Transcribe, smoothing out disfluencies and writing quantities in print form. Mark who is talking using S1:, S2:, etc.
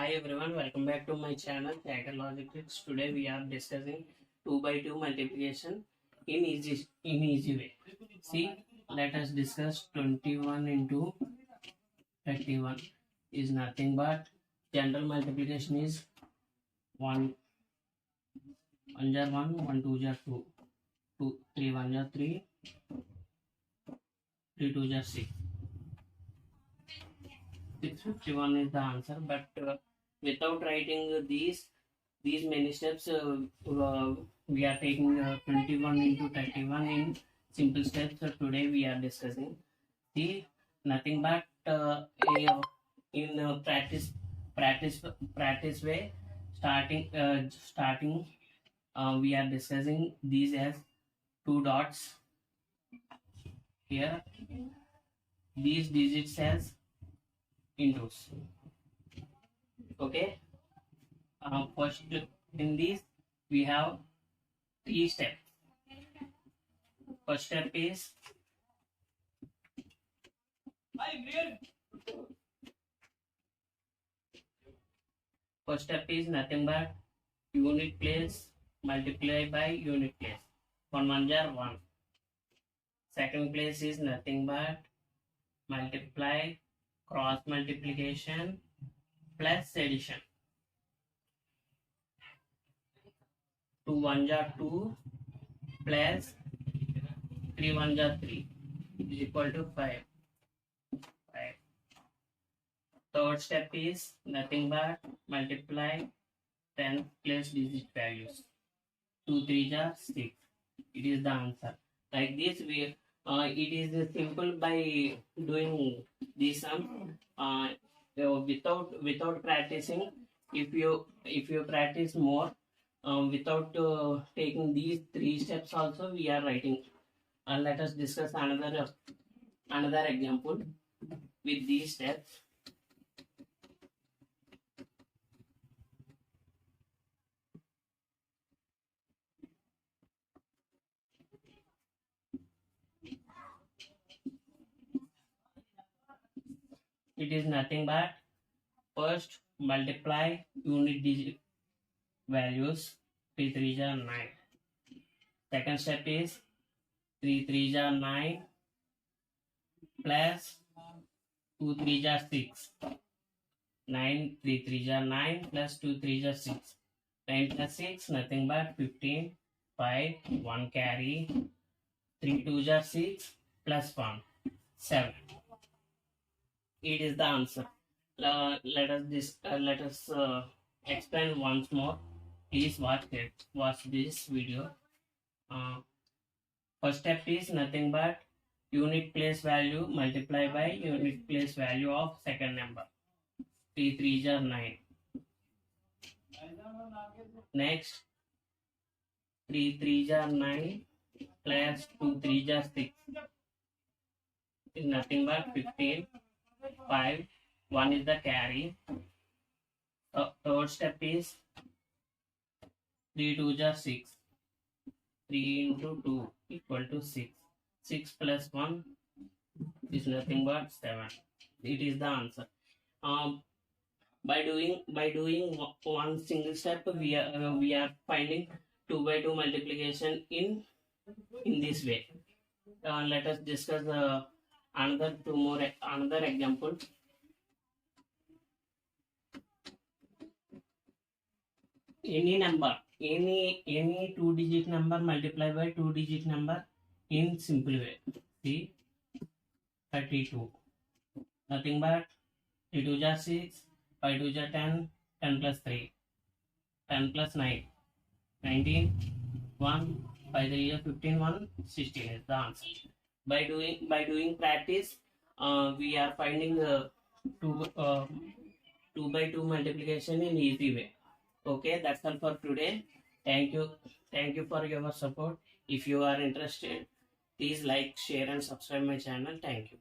S1: Hi everyone, welcome back to my channel Sekhar'sLogicTricks. Today we are discussing 2 by 2 multiplication in easy way. See, let us discuss 21 into 31 is nothing but general multiplication is 1 1 jar 1, 1 2 jar 2, 2 3 1 jar 3, 3 2 jar 6. 651 is the answer, but without writing these many steps, we are taking 21 into 31 in simple steps. So today we are discussing. See, nothing but in practice way. Starting. We are discussing these as 2 dots here. These digits as intos. Okay. First in this we have 3 steps. First step is nothing but unit place multiply by unit place. 1 1 jar 1. Second place is nothing but multiply cross multiplication plus addition. 2 1 jar 2 plus 3 1 jar 3 is equal to 5. Third step is nothing but multiply 10 place digit values. 2 3 jar 6. It is the answer. Like this, it is simple by doing this sum. Without practicing, if you practice more, without taking these 3 steps also we are writing. Let us discuss another example with these steps. It is nothing but first multiply unit digit values. 3 3 jar 9. Second step is 3 3 jar 9 plus 2 3 jar 6. 9 3 3 jar 9 plus 2 3 jar 6. 9 plus 6 nothing but 15. 5 1 carry. 3 2 jar 6 plus 1 7. It is the answer. Let us explain once more. Please watch this video. First step is nothing but unit place value multiply by unit place value of second number. 3 3 jar 9. Next 3 3 jar 9 plus 2 3 jar 6 is nothing but 15. 5 1 is the carry. Third step is 3 2 jar 6. 3 into 2 equal to 6. 6 plus 1 is nothing but 7. It is the answer. By doing one single step, we are finding 2 by 2 multiplication in this way. Let us discuss another example. Any number, any 2-digit number multiply by 2-digit number in simple way. See, 32. Nothing but 3 2 jar 6, 5 2 jar 10, 10 plus 3, 10 plus 9, 19, 1, 5 3 jar 15, 1, 16 is the answer. By doing practice, we are finding 2 by 2 multiplication in easy way. Okay, that's all for today. Thank you for your support. If you are interested, please like, share and subscribe my channel. Thank you.